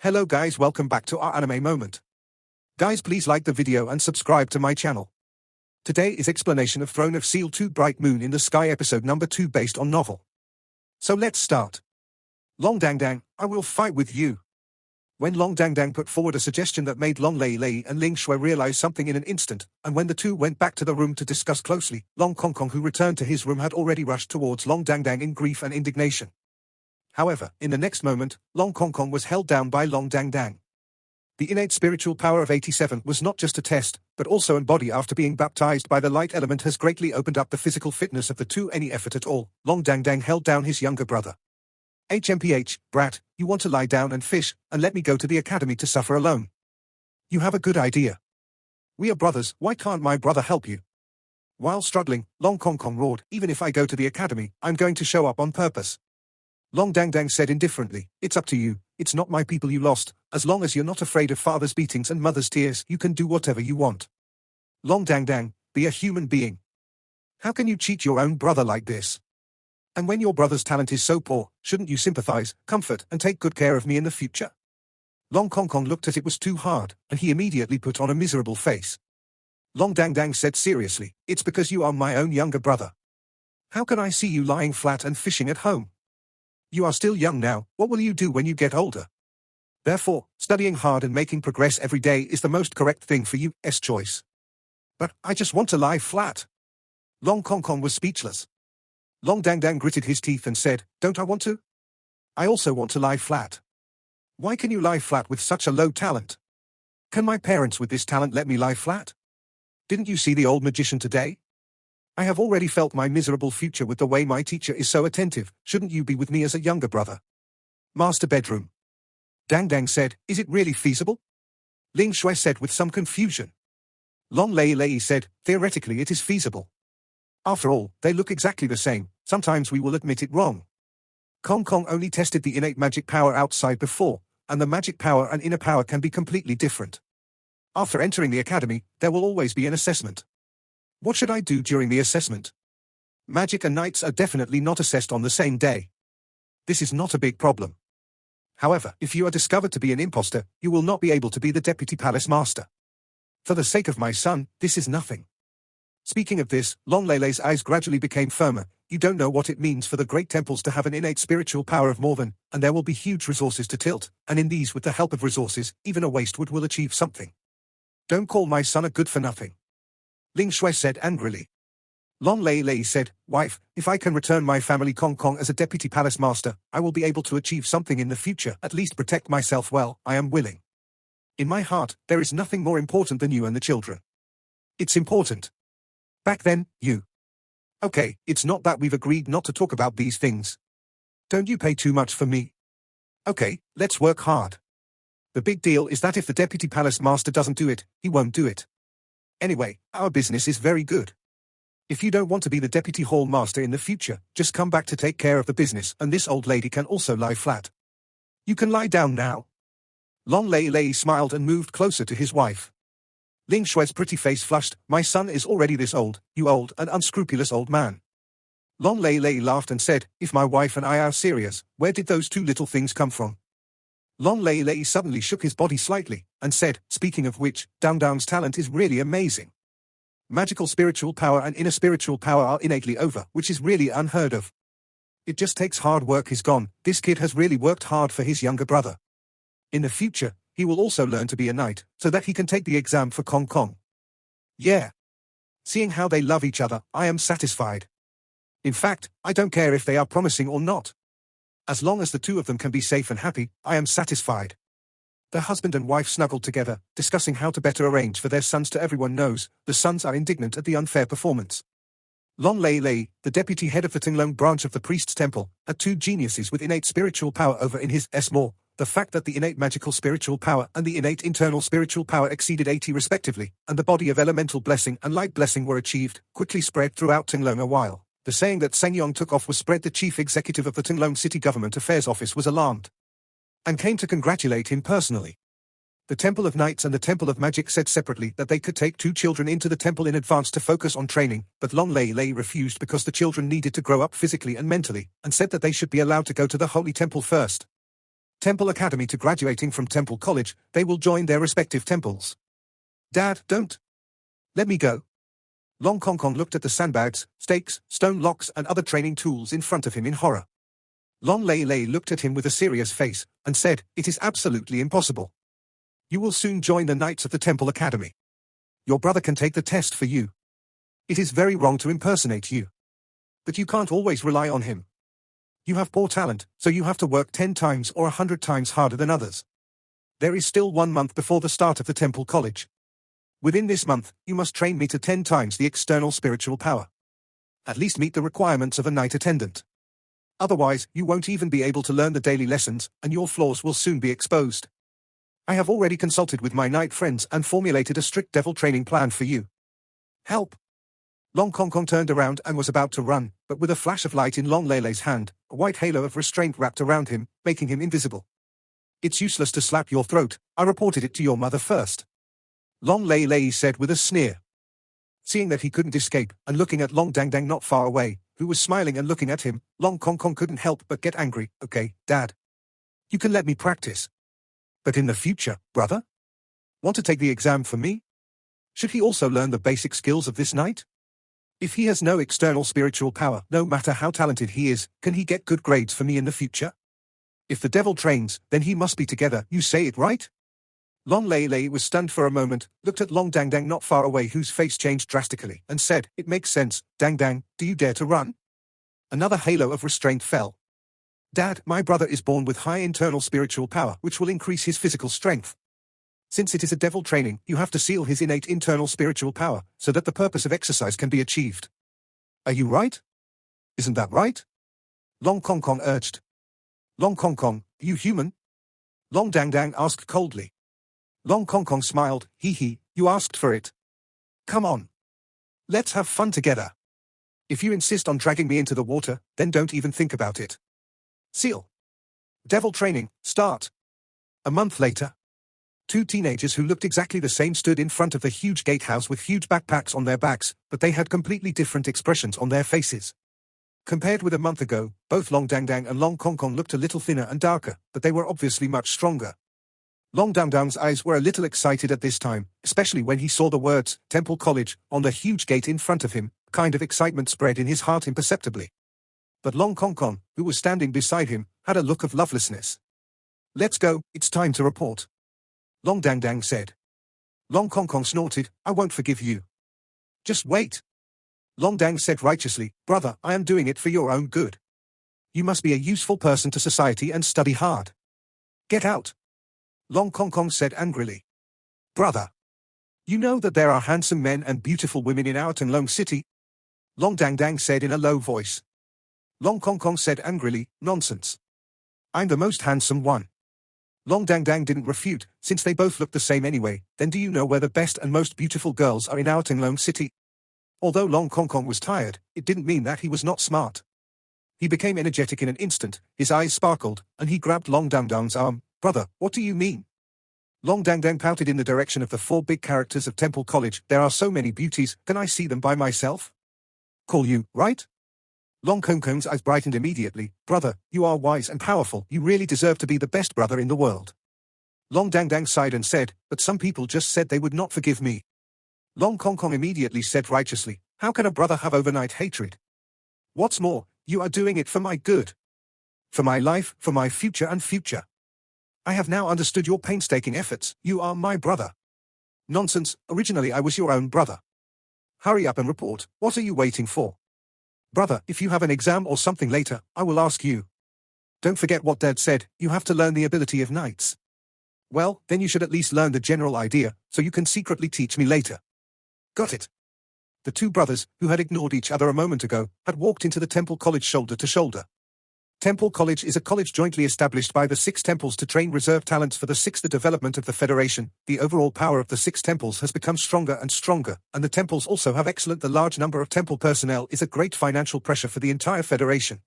Hello guys, welcome back to our anime moment. Guys, please like the video and subscribe to my channel. Today is explanation of Throne of Seal 2 Bright Moon in the Sky episode number 2 based on novel. So let's start. Long Dang Dang, I will fight with you. When Long Dang Dang put forward a suggestion that made Long Lei Lei and Ling Shui realize something in an instant, and when the two went back to the room to discuss closely, Long Kong Kong, who returned to his room, had already rushed towards Long Dang Dang in grief and indignation. However, in the next moment, Long Kong Kong was held down by Long Dang Dang. The innate spiritual power of 87 was not just a test, but also embodied after being baptized by the light element has greatly opened up the physical fitness of the two. Any effort at all, Long Dang Dang held down his younger brother. HMPH, brat, you want to lie down and fish, and let me go to the academy to suffer alone. You have a good idea. We are brothers, why can't my brother help you? While struggling, Long Kong Kong roared, even if I go to the academy, I'm going to show up on purpose. Long Dang Dang said indifferently, it's up to you, it's not my people you lost, as long as you're not afraid of father's beatings and mother's tears, you can do whatever you want. Long Dang Dang, be a human being. How can you cheat your own brother like this? And when your brother's talent is so poor, shouldn't you sympathize, comfort, and take good care of me in the future? Long Kong Kong looked at it was too hard, and he immediately put on a miserable face. Long Dang Dang said seriously, it's because you are my own younger brother. How can I see you lying flat and fishing at home? You are still young now, what will you do when you get older? Therefore, studying hard and making progress every day is the most correct thing for you's choice. But I just want to lie flat. Long Kong Kong was speechless. Long Dang Dang gritted his teeth and said, don't I want to? I also want to lie flat. Why can you lie flat with such a low talent? Can my parents with this talent let me lie flat? Didn't you see the old magician today? I have already felt my miserable future with the way my teacher is so attentive, shouldn't you be with me as a younger brother? Master bedroom. Dang Dang said, is it really feasible? Ling Shui said with some confusion. Long Lei Lei said, theoretically it is feasible. After all, they look exactly the same, sometimes we will admit it wrong. Kong Kong only tested the innate magic power outside before, and the magic power and inner power can be completely different. After entering the academy, there will always be an assessment. What should I do during the assessment? Magic and knights are definitely not assessed on the same day. This is not a big problem. However, if you are discovered to be an imposter, you will not be able to be the deputy palace master. For the sake of my son, this is nothing. Speaking of this, Long Lei Lei's eyes gradually became firmer. You don't know what it means for the great temples to have an innate spiritual power of more than, and there will be huge resources to tilt, and in these with the help of resources, even a wastewood will achieve something. Don't call my son a good for nothing. Ling Shui said angrily. Long Lei Lei said, wife, if I can return my family Kong Kong as a deputy palace master, I will be able to achieve something in the future, at least protect myself well, I am willing. In my heart, there is nothing more important than you and the children. It's important. Back then, you. Okay, it's not that we've agreed not to talk about these things. Don't you pay too much for me? Okay, let's work hard. The big deal is that if the deputy palace master doesn't do it, he won't do it. Anyway, our business is very good. If you don't want to be the deputy hall master in the future, just come back to take care of the business, and this old lady can also lie flat. You can lie down now. Long Lei Lei smiled and moved closer to his wife. Ling Shui's pretty face flushed, my son is already this old, you old and unscrupulous old man. Long Lei Lei laughed and said, if my wife and I are serious, where did those two little things come from? Long Lei Lei suddenly shook his body slightly, and said, speaking of which, Dang Dang's talent is really amazing. Magical spiritual power and inner spiritual power are innately over, which is really unheard of. It just takes hard work. He's gone, this kid has really worked hard for his younger brother. In the future, he will also learn to be a knight, so that he can take the exam for Kong Kong. Yeah. Seeing how they love each other, I am satisfied. In fact, I don't care if they are promising or not. As long as the two of them can be safe and happy, I am satisfied. The husband and wife snuggled together, discussing how to better arrange for their sons. To everyone knows, the sons are indignant at the unfair performance. Long Lei Lei, the deputy head of the Tinglong branch of the priest's temple, had two geniuses with innate spiritual power over in his more. The fact that the innate magical spiritual power and the innate internal spiritual power exceeded 80 respectively, and the body of elemental blessing and light blessing were achieved, quickly spread throughout Tinglong a while. The saying that Seng Yong took off was spread. The chief executive of the Tinglong City Government Affairs Office was alarmed and came to congratulate him personally. The Temple of Knights and the Temple of Magic said separately that they could take two children into the temple in advance to focus on training, but Long Lei Lei refused because the children needed to grow up physically and mentally, and said that they should be allowed to go to the Holy Temple first. Temple Academy to graduating from Temple College, they will join their respective temples. Dad, don't. Let me go. Long Kong Kong looked at the sandbags, stakes, stone locks and other training tools in front of him in horror. Long Lei Lei looked at him with a serious face, and said, "It is absolutely impossible. You will soon join the Knights of the Temple Academy. Your brother can take the test for you. It is very wrong to impersonate you. But you can't always rely on him. You have poor talent, so you have to work 10 times or 100 times harder than others. There is still 1 month before the start of the Temple College. Within this month, you must train me to 10 times the external spiritual power. At least meet the requirements of a knight attendant. Otherwise, you won't even be able to learn the daily lessons, and your flaws will soon be exposed. I have already consulted with my knight friends and formulated a strict devil training plan for you. Help!" Long Kong Kong turned around and was about to run, but with a flash of light in Long Lei Lei's hand, a white halo of restraint wrapped around him, making him invisible. "It's useless to slap your throat, I reported it to your mother first," Long Lei Lei said with a sneer. Seeing that he couldn't escape, and looking at Long Dang Dang not far away, who was smiling and looking at him, Long Kong Kong couldn't help but get angry. "Okay, Dad. You can let me practice. But in the future, brother? Want to take the exam for me? Should he also learn the basic skills of this knight? If he has no external spiritual power, no matter how talented he is, can he get good grades for me in the future? If the devil trains, then he must be together, you say it right?" Long Lei Lei was stunned for a moment, looked at Long Dang Dang not far away whose face changed drastically, and said, "It makes sense. Dang Dang, do you dare to run?" Another halo of restraint fell. "Dad, my brother is born with high internal spiritual power, which will increase his physical strength. Since it is a devil training, you have to seal his innate internal spiritual power, so that the purpose of exercise can be achieved. Are you right? Isn't that right?" Long Kong Kong urged. "Long Kong Kong, are you human?" Long Dang Dang asked coldly. Long Kong Kong smiled. Hee, you asked for it. Come on. Let's have fun together. If you insist on dragging me into the water, then don't even think about it. Seal. Devil training, start. A month later. 2 teenagers who looked exactly the same stood in front of the huge gatehouse with huge backpacks on their backs, but they had completely different expressions on their faces. Compared with a month ago, both Long Dang Dang and Long Kong Kong looked a little thinner and darker, but they were obviously much stronger. Long Dang Dang's eyes were a little excited at this time, especially when he saw the words, Temple College, on the huge gate in front of him. Kind of excitement spread in his heart imperceptibly. But Long Kong Kong, who was standing beside him, had a look of lovelessness. Let's go, it's time to report. Long Dang Dang said. Long Kong Kong snorted, I won't forgive you. Just wait. Long Dang said righteously, brother, I am doing it for your own good. You must be a useful person to society and study hard. Get out. Long Kong Kong said angrily. Brother. You know that there are handsome men and beautiful women in our Longsheng city? Long Dang Dang said in a low voice. Long Kong Kong said angrily, nonsense. I'm the most handsome one. Long Dang Dang didn't refute, since they both looked the same anyway. Then do you know where the best and most beautiful girls are in our Longsheng city? Although Long Kong Kong was tired, it didn't mean that he was not smart. He became energetic in an instant, his eyes sparkled, and he grabbed Long Dang Dang's arm. Brother, what do you mean? Long Dang Dang pouted in the direction of the 4 big characters of Temple College. There are so many beauties, can I see them by myself? Call you, right? Long Kong Kong's eyes brightened immediately. Brother, you are wise and powerful. You really deserve to be the best brother in the world. Long Dang Dang sighed and said, but some people just said they would not forgive me. Long Kong Kong immediately said righteously, how can a brother have overnight hatred? What's more, you are doing it for my good. For my life, for my future and future. I have now understood your painstaking efforts. You are my brother. Nonsense, originally I was your own brother. Hurry up and report, what are you waiting for? Brother, if you have an exam or something later, I will ask you. Don't forget what Dad said, you have to learn the ability of knights. Well, then you should at least learn the general idea, so you can secretly teach me later. Got it. The 2 brothers, who had ignored each other a moment ago, had walked into the Temple College shoulder to shoulder. Temple College is a college jointly established by the 6 temples to train reserve talents for the 6th development of the Federation. The overall power of the 6 temples has become stronger and stronger, and the temples also have excellent. The large number of temple personnel is a great financial pressure for the entire Federation.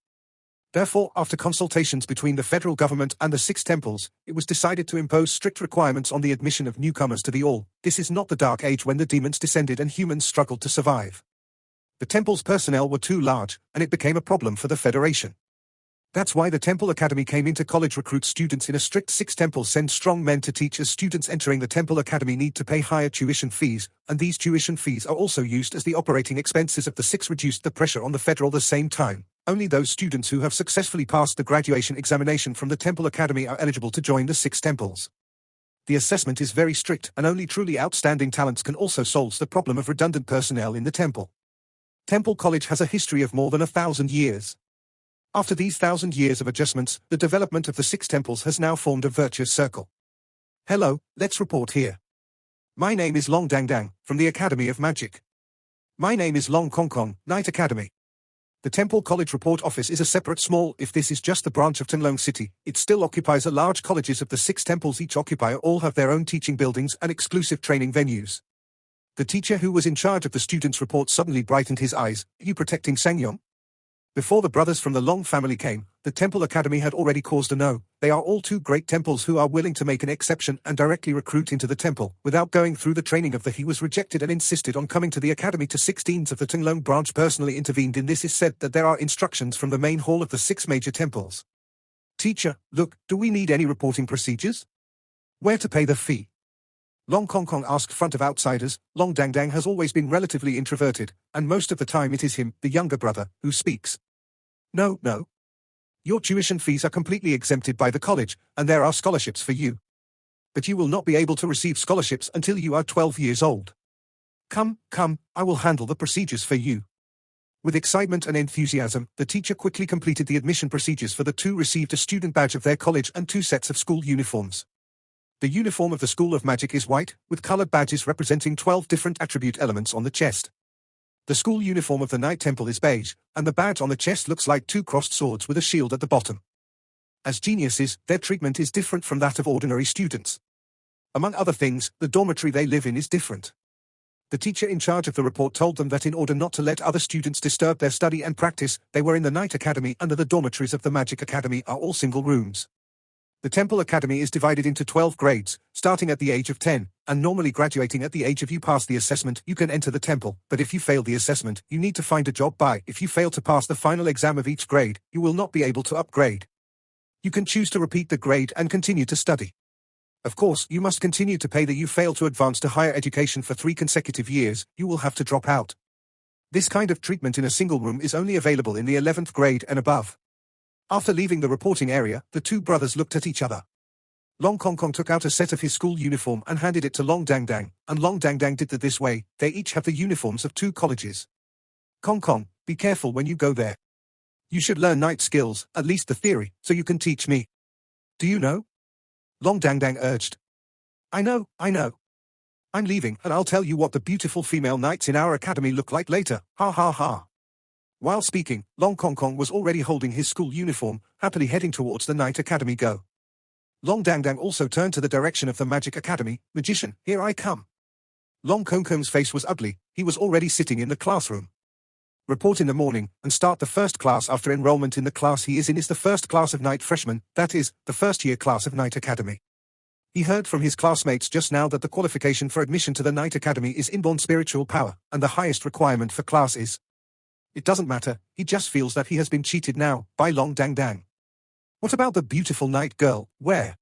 Therefore, after consultations between the federal government and the 6 temples, it was decided to impose strict requirements on the admission of newcomers to the All. This is not the Dark Age when the demons descended and humans struggled to survive. The temple's personnel were too large, and it became a problem for the Federation. That's why the Temple Academy came into college recruit students in a strict 6 temples send strong men to teach as students entering the Temple Academy need to pay higher tuition fees, and these tuition fees are also used as the operating expenses of the 6 reduced the pressure on the federal the same time. Only those students who have successfully passed the graduation examination from the Temple Academy are eligible to join the 6 temples. The assessment is very strict and only truly outstanding talents can also solve the problem of redundant personnel in the temple. Temple College has a history of more than 1,000 years. After these 1,000 years of adjustments, the development of the 6 temples has now formed a virtuous circle. Hello, let's report here. My name is Long Dang Dang, from the Academy of Magic. My name is Long Kong Kong, Night Academy. The Temple College Report Office is a separate small, if this is just the branch of Tanglong City, it still occupies a large colleges of the 6 temples each occupy all have their own teaching buildings and exclusive training venues. The teacher who was in charge of the students' report suddenly brightened his eyes. Are you protecting Sangyong? Before the brothers from the Long family came, the Temple Academy had already caused a no. They are all 2 great temples who are willing to make an exception and directly recruit into the temple, without going through the training of the he was rejected and insisted on coming to the academy to 16s of the Tanglong branch personally intervened in this is said that there are instructions from the main hall of the 6 major temples. Teacher, look, do we need any reporting procedures? Where to pay the fee? Long Kong Kong asked front of outsiders. Long Dang Dang has always been relatively introverted, and most of the time it is him, the younger brother, who speaks. No. Your tuition fees are completely exempted by the college, and there are scholarships for you. But you will not be able to receive scholarships until you are 12 years old. Come, I will handle the procedures for you. With excitement and enthusiasm, the teacher quickly completed the admission procedures for the 2 received a student badge of their college and 2 sets of school uniforms. The uniform of the School of Magic is white, with colored badges representing 12 different attribute elements on the chest. The school uniform of the Night Temple is beige, and the badge on the chest looks like 2 crossed swords with a shield at the bottom. As geniuses, their treatment is different from that of ordinary students. Among other things, the dormitory they live in is different. The teacher in charge of the report told them that in order not to let other students disturb their study and practice, they were in the Night Academy and the dormitories of the Magic Academy are all single rooms. The Temple Academy is divided into 12 grades, starting at the age of 10, and normally graduating at the age of you pass the assessment, you can enter the temple, but if you fail the assessment, you need to find a job if you fail to pass the final exam of each grade, you will not be able to upgrade. You can choose to repeat the grade and continue to study. Of course, you must continue to pay that you fail to advance to higher education for 3 consecutive years, you will have to drop out. This kind of treatment in a single room is only available in the 11th grade and above. After leaving the reporting area, the 2 brothers looked at each other. Long Kong Kong took out a set of his school uniform and handed it to Long Dang Dang, and Long Dang Dang did that this way, they each have the uniforms of 2 colleges. Kong Kong, be careful when you go there. You should learn night skills, at least the theory, so you can teach me. Do you know? Long Dang Dang urged. I know. I'm leaving, and I'll tell you what the beautiful female knights in our academy look like later, ha ha ha. While speaking, Long Kong Kong was already holding his school uniform, happily heading towards the Night Academy go. Long Dang Dang also turned to the direction of the Magic Academy. Magician, here I come. Long Kong Kong's face was ugly, he was already sitting in the classroom. Report in the morning, and start the first class after enrollment in the class he is in is the first class of Night Freshmen, that is, the first year class of Night Academy. He heard from his classmates just now that the qualification for admission to the Night Academy is inborn spiritual power, and the highest requirement for class is. It doesn't matter, he just feels that he has been cheated now, by Long Dang Dang. What about the beautiful night girl, where?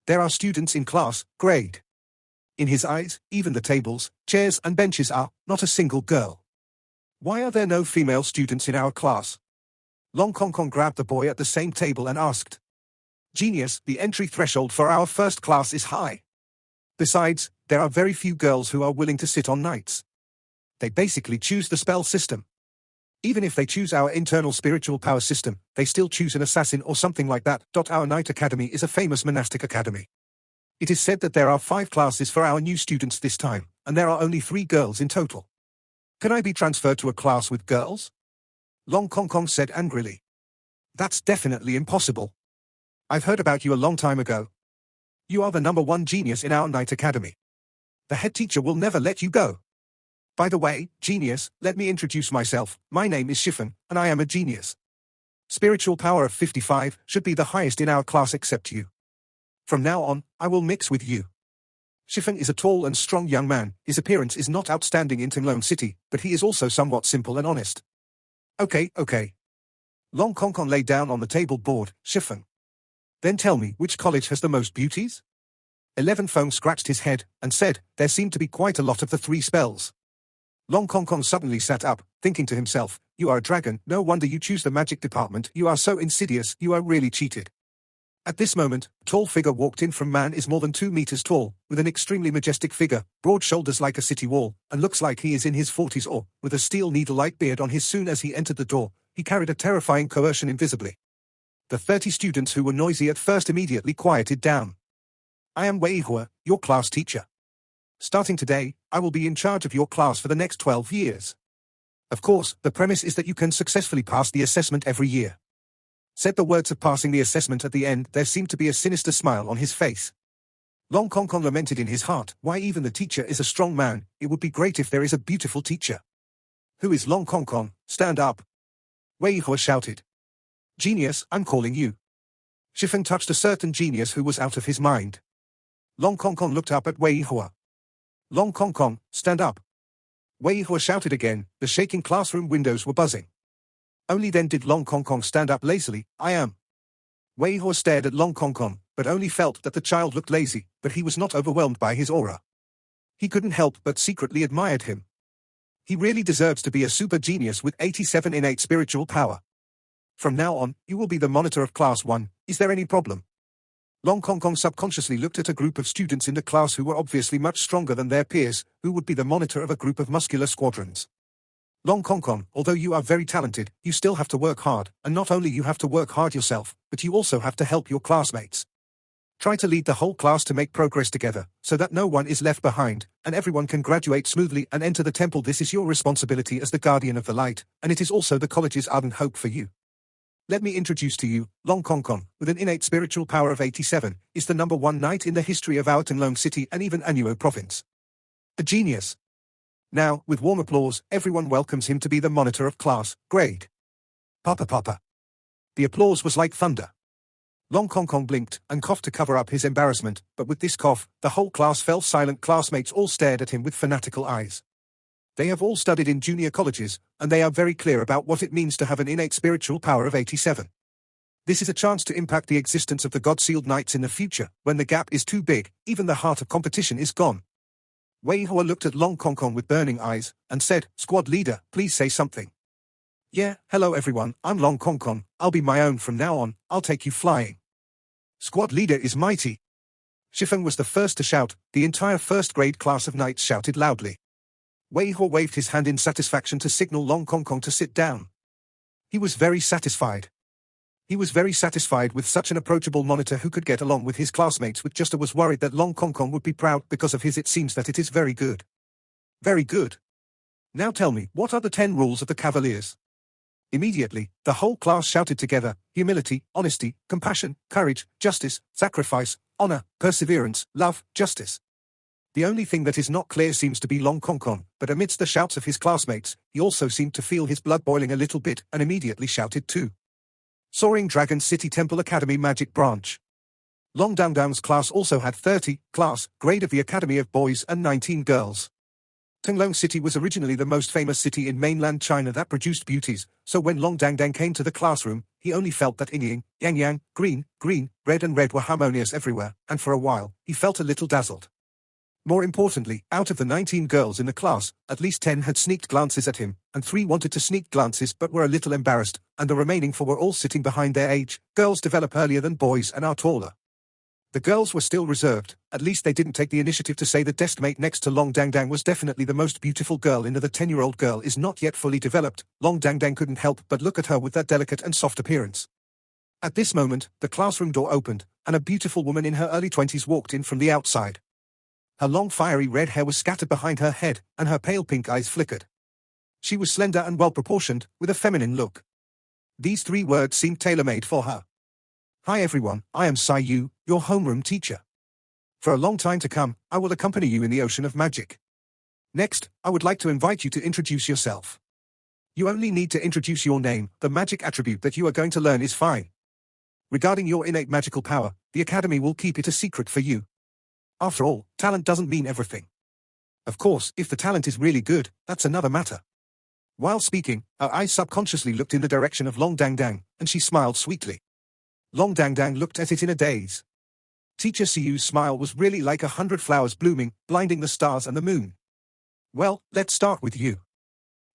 There are students in class, grade. In his eyes, even the tables, chairs and benches are, not a single girl. Why are there no female students in our class? Long Kong Kong grabbed the boy at the same table and asked. Genius, the entry threshold for our first class is high. Besides, there are very few girls who are willing to sit on nights. They basically choose the spell system. Even if they choose our internal spiritual power system, they still choose an assassin or something like that. Our Night Academy is a famous monastic academy. It is said that there are 5 classes for our new students this time, and there are only 3 girls in total. Can I be transferred to a class with girls? Long Kong Kong said angrily. That's definitely impossible. I've heard about you a long time ago. You are the #1 genius in our Night Academy. The head teacher will never let you go. By the way, genius, let me introduce myself. My name is Shifen, and I am a genius. Spiritual power of 55 should be the highest in our class except you. From now on, I will mix with you. Shifen is a tall and strong young man. His appearance is not outstanding in Tanglong City, but he is also somewhat simple and honest. Okay. Long Kong Kong lay down on the table bored, Shifeng. Then tell me, which college has the most beauties? 11 Feng scratched his head, and said, there seem to be quite a lot of the 3 spells. Long Kong Kong suddenly sat up, thinking to himself, you are a dragon, no wonder you choose the magic department, you are so insidious, you are really cheated. At this moment, a tall figure walked in from man is more than 2 meters tall, with an extremely majestic figure, broad shoulders like a city wall, and looks like he is in his 40s or, with a steel needle-like beard on his soon as he entered the door, he carried a terrifying coercion invisibly. The 30 students who were noisy at first immediately quieted down. I am Wei Hua, your class teacher. Starting today, I will be in charge of your class for the next 12 years. Of course, the premise is that you can successfully pass the assessment every year. Said the words of passing the assessment at the end, there seemed to be a sinister smile on his face. Long Kong Kong lamented in his heart, why even the teacher is a strong man, it would be great if there is a beautiful teacher. Who is Long Kong Kong? Stand up. Wei Hua shouted. Genius, I'm calling you. Shifeng touched a certain genius who was out of his mind. Long Kong Kong looked up at Wei Hua. Long Kong Kong, stand up. Wei Hua shouted again, the shaking classroom windows were buzzing. Only then did Long Kong Kong stand up lazily, I am. Wei Hua stared at Long Kong Kong, but only felt that the child looked lazy, but he was not overwhelmed by his aura. He couldn't help but secretly admired him. He really deserves to be a super genius with 87 innate spiritual power. From now on, you will be the monitor of class 1, is there any problem? Long Kong Kong subconsciously looked at a group of students in the class who were obviously much stronger than their peers, who would be the monitor of a group of muscular squadrons. Long Kong Kong, although you are very talented, you still have to work hard, and not only you have to work hard yourself, but you also have to help your classmates. Try to lead the whole class to make progress together, so that no one is left behind, and everyone can graduate smoothly and enter the temple. This is your responsibility as the guardian of the light, and it is also the college's ardent hope for you. Let me introduce to you, Long Kong Kong, with an innate spiritual power of 87, is the #1 knight in the history of our Tenlong city and even Annuo province. A genius. Now, with warm applause, everyone welcomes him to be the monitor of class, grade. Papa Papa. The applause was like thunder. Long Kong Kong blinked and coughed to cover up his embarrassment, but with this cough, the whole class fell silent. Classmates all stared at him with fanatical eyes. They have all studied in junior colleges, and they are very clear about what it means to have an innate spiritual power of 87. This is a chance to impact the existence of the God-sealed knights in the future. When the gap is too big, even the heart of competition is gone. Wei Hua looked at Long Kong Kong with burning eyes, and said, Squad leader, please say something. Yeah, hello everyone, I'm Long Kong Kong, I'll be my own from now on, I'll take you flying. Squad leader is mighty. Shifeng was the first to shout, the entire first grade class of knights shouted loudly. Wei Hua waved his hand in satisfaction to signal Long Kong Kong to sit down. He was very satisfied. He was very satisfied with such an approachable monitor who could get along with his classmates with just was worried that Long Kong Kong would be proud because of his. It seems that it is very good. Very good. Now tell me, what are the 10 rules of the Cavaliers? Immediately, the whole class shouted together, humility, honesty, compassion, courage, justice, sacrifice, honor, perseverance, love, justice. The only thing that is not clear seems to be Long Kong Kong, but amidst the shouts of his classmates, he also seemed to feel his blood boiling a little bit and immediately shouted too. Soaring Dragon City Temple Academy Magic Branch. Long Dangdang's class also had 30, class, grade of the Academy of Boys and 19 girls. Tenlong City was originally the most famous city in mainland China that produced beauties, so when Long Dangdang came to the classroom, he only felt that yin-yang, yang-yang, green, green, red and red were harmonious everywhere, and for a while, he felt a little dazzled. More importantly, out of the 19 girls in the class, at least 10 had sneaked glances at him, and 3 wanted to sneak glances but were a little embarrassed, and the remaining 4 were all sitting behind their age. Girls develop earlier than boys and are taller. The girls were still reserved, at least they didn't take the initiative to say the deskmate next to Long Dangdang was definitely the most beautiful girl in the 10-year-old girl is not yet fully developed. Long Dangdang couldn't help but look at her with that delicate and soft appearance. At this moment, the classroom door opened, and a beautiful woman in her early 20s walked in from the outside. Her long fiery red hair was scattered behind her head, and her pale pink eyes flickered. She was slender and well-proportioned, with a feminine look. These 3 words seemed tailor-made for her. Hi everyone, I am Sai Yu, your homeroom teacher. For a long time to come, I will accompany you in the ocean of magic. Next, I would like to invite you to introduce yourself. You only need to introduce your name, the magic attribute that you are going to learn is fine. Regarding your innate magical power, the Academy will keep it a secret for you. After all, talent doesn't mean everything. Of course, if the talent is really good, that's another matter. While speaking, her eyes subconsciously looked in the direction of Long Dang Dang, and she smiled sweetly. Long Dang Dang looked at it in a daze. Teacher Siyu's smile was really like 100 flowers blooming, blinding the stars and the moon. Well, let's start with you.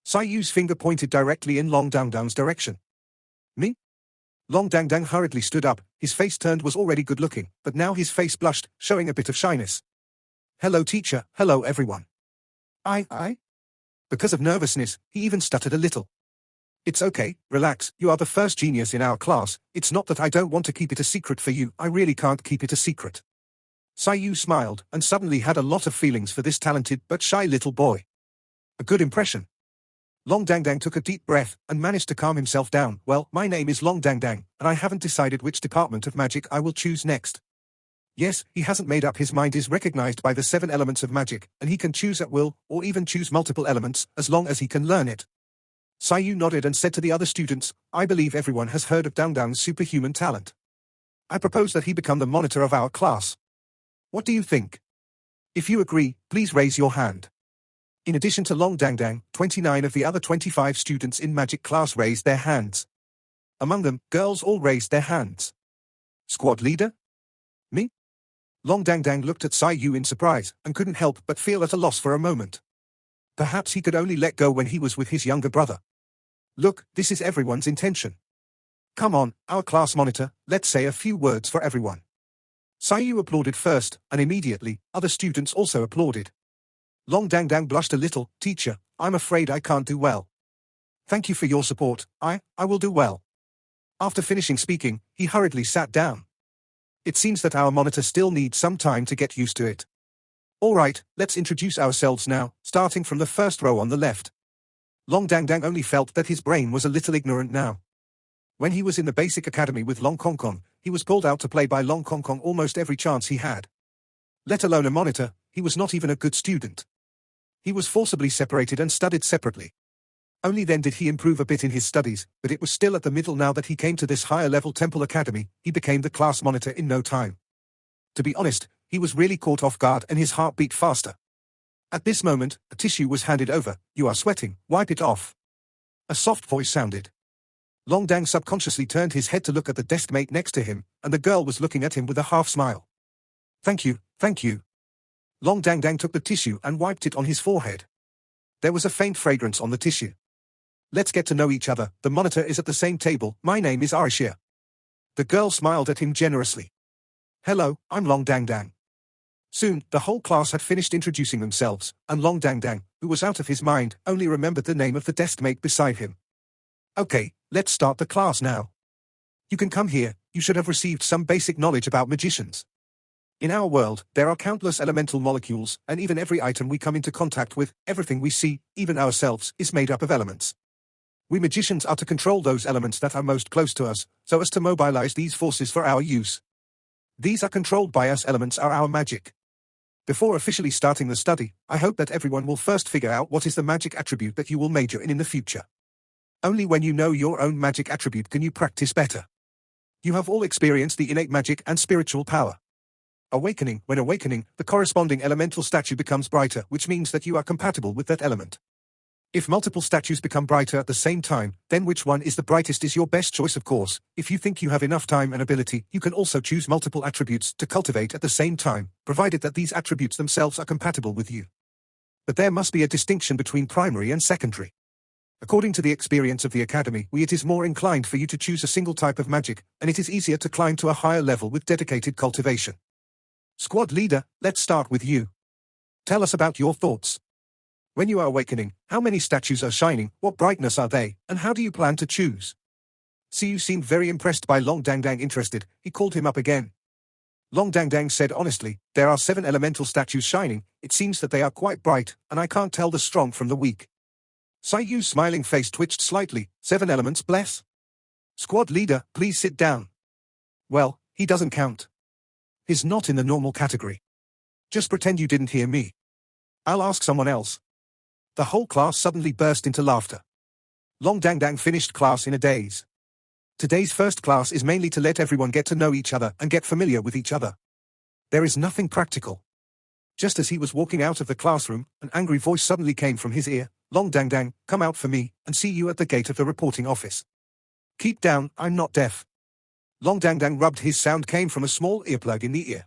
Siyu's finger pointed directly in Long Dang Dang's direction. Me? Long Dang Dang hurriedly stood up, his face turned was already good-looking, but now his face blushed, showing a bit of shyness. Hello teacher, hello everyone. I? Because of nervousness, he even stuttered a little. It's okay, relax, you are the first genius in our class, it's not that I don't want to keep it a secret for you, I really can't keep it a secret. Siyu smiled, and suddenly had a lot of feelings for this talented but shy little boy. A good impression. Long Dang Dang took a deep breath, and managed to calm himself down. Well, my name is Long Dang Dang, and I haven't decided which department of magic I will choose next. Yes, he hasn't made up his mind is recognized by the 7 elements of magic, and he can choose at will, or even choose multiple elements, as long as he can learn it. Siyu nodded and said to the other students, I believe everyone has heard of Dang Dang's superhuman talent. I propose that he become the monitor of our class. What do you think? If you agree, please raise your hand. In addition to Long Dang Dang, 29 of the other 25 students in magic class raised their hands. Among them, girls all raised their hands. Squad leader? Me? Long Dang Dang looked at Siyu in surprise, and couldn't help but feel at a loss for a moment. Perhaps he could only let go when he was with his younger brother. Look, this is everyone's intention. Come on, our class monitor, let's say a few words for everyone. Siyu applauded first, and immediately, other students also applauded. Long Dang Dang blushed a little. Teacher, I'm afraid I can't do well. Thank you for your support, I will do well. After finishing speaking, he hurriedly sat down. It seems that our monitor still needs some time to get used to it. All right, let's introduce ourselves now, starting from the first row on the left. Long Dang Dang only felt that his brain was a little ignorant now. When he was in the basic academy with Long Kong Kong, he was pulled out to play by Long Kong Kong almost every chance he had. Let alone a monitor, he was not even a good student. He was forcibly separated and studied separately. Only then did he improve a bit in his studies, but it was still at the middle. Now that he came to this higher-level temple academy, he became the class monitor in no time. To be honest, he was really caught off guard and his heart beat faster. At this moment, a tissue was handed over. You are sweating, wipe it off. A soft voice sounded. Long Dang subconsciously turned his head to look at the deskmate next to him, and the girl was looking at him with a half-smile. Thank you, thank you. Long Dang Dang took the tissue and wiped it on his forehead. There was a faint fragrance on the tissue. Let's get to know each other, the monitor is at the same table, my name is Arishia. The girl smiled at him generously. Hello, I'm Long Dang Dang. Soon, the whole class had finished introducing themselves, and Long Dang Dang, who was out of his mind, only remembered the name of the deskmate beside him. Okay, let's start the class now. You can come here, you should have received some basic knowledge about magicians. In our world, there are countless elemental molecules, and even every item we come into contact with, everything we see, even ourselves, is made up of elements. We magicians are to control those elements that are most close to us, so as to mobilize these forces for our use. These are controlled by us elements are our magic. Before officially starting the study, I hope that everyone will first figure out what is the magic attribute that you will major in the future. Only when you know your own magic attribute can you practice better. You have all experienced the innate magic and spiritual power. Awakening. When awakening, the corresponding elemental statue becomes brighter, which means that you are compatible with that element. If multiple statues become brighter at the same time, then which one is the brightest is your best choice, of course. If you think you have enough time and ability, you can also choose multiple attributes to cultivate at the same time, provided that these attributes themselves are compatible with you. But there must be a distinction between primary and secondary. According to the experience of the academy, it is more inclined for you to choose a single type of magic, and it is easier to climb to a higher level with dedicated cultivation. Squad leader, let's start with you. Tell us about your thoughts. When you are awakening, how many statues are shining, what brightness are they, and how do you plan to choose? Siyu seemed very impressed by Long Dang Dang. Interested, he called him up again. Long Dang Dang said honestly, there are 7 elemental statues shining, it seems that they are quite bright, and I can't tell the strong from the weak. Siyu's smiling face twitched slightly. 7 elements, bless. Squad leader, please sit down. Well, he doesn't count. He's not in the normal category. Just pretend you didn't hear me. I'll ask someone else. The whole class suddenly burst into laughter. Long Dang Dang finished class in a daze. Today's first class is mainly to let everyone get to know each other and get familiar with each other. There is nothing practical. Just as he was walking out of the classroom, an angry voice suddenly came from his ear. Long Dang Dang, come out for me, and see you at the gate of the reporting office. Keep down, I'm not deaf. Long Dang Dang rubbed. His sound came from a small earplug in the ear.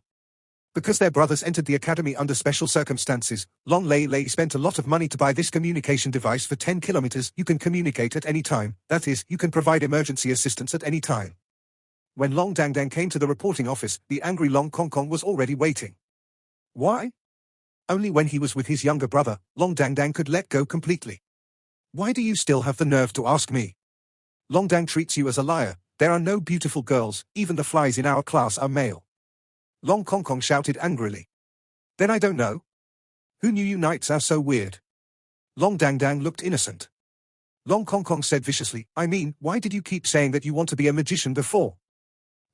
Because their brothers entered the academy under special circumstances, Long Lei Lei spent a lot of money to buy this communication device for 10 kilometers. You can communicate at any time, that is, you can provide emergency assistance at any time. When Long Dang Dang came to the reporting office, the angry Long Kong Kong was already waiting. Why? Only when he was with his younger brother, Long Dang Dang could let go completely. Why do you still have the nerve to ask me? Long Dang treats you as a liar. There are no beautiful girls, even the flies in our class are male. Long Kong Kong shouted angrily. Then I don't know. Who knew you knights are so weird? Long Dang Dang looked innocent. Long Kong Kong said viciously, I mean, why did you keep saying that you want to be a magician before?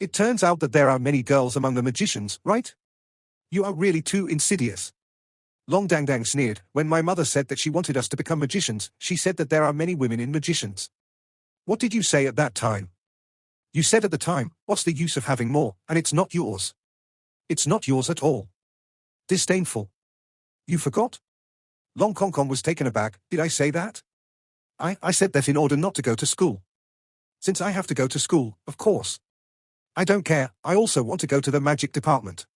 It turns out that there are many girls among the magicians, right? You are really too insidious. Long Dang Dang sneered. When my mother said that she wanted us to become magicians, she said that there are many women in magicians. What did you say at that time? You said at the time, what's the use of having more, and it's not yours. It's not yours at all. Disdainful. You forgot? Long Kong Kong was taken aback. Did I say that? I said that in order not to go to school. Since I have to go to school, of course. I don't care, I also want to go to the magic department.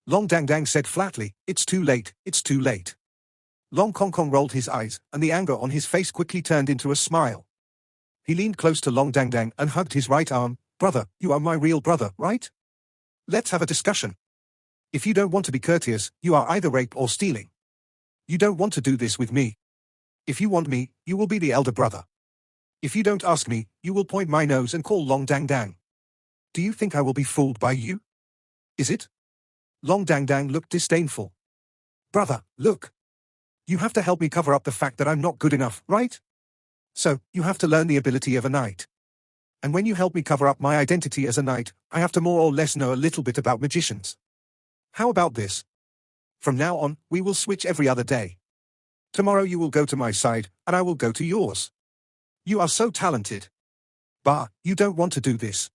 Long Dang Dang said flatly, it's too late, it's too late. Long Kong Kong rolled his eyes, and the anger on his face quickly turned into a smile. He leaned close to Long Dang Dang and hugged his right arm. Brother, you are my real brother, right? Let's have a discussion. If you don't want to be courteous, you are either rape or stealing. You don't want to do this with me. If you want me, you will be the elder brother. If you don't ask me, you will point my nose and call Long Dang Dang. Do you think I will be fooled by you? Is it? Long Dang Dang looked disdainful. Brother, look. You have to help me cover up the fact that I'm not good enough, right? So, you have to learn the ability of a knight. And when you help me cover up my identity as a knight, I have to more or less know a little bit about magicians. How about this? From now on, we will switch every other day. Tomorrow you will go to my side, and I will go to yours. You are so talented. Bah, you don't want to do this.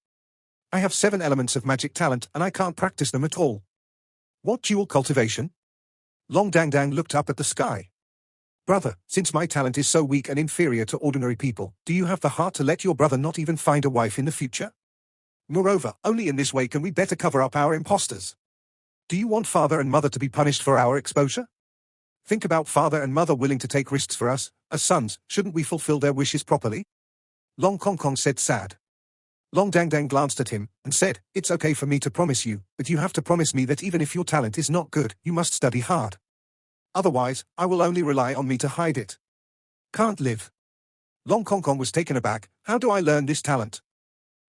I have 7 elements of magic talent, and I can't practice them at all. What dual cultivation? Long Dang Dang looked up at the sky. Brother, since my talent is so weak and inferior to ordinary people, do you have the heart to let your brother not even find a wife in the future? Moreover, only in this way can we better cover up our imposters. Do you want father and mother to be punished for our exposure? Think about father and mother willing to take risks for us, as sons, shouldn't we fulfill their wishes properly? Long Kong Kong said sad. Long Dang Dang glanced at him, and said, it's okay for me to promise you, but you have to promise me that even if your talent is not good, you must study hard. Otherwise, I will only rely on me to hide it. Can't live. Long Kong Kong was taken aback. How do I learn this talent?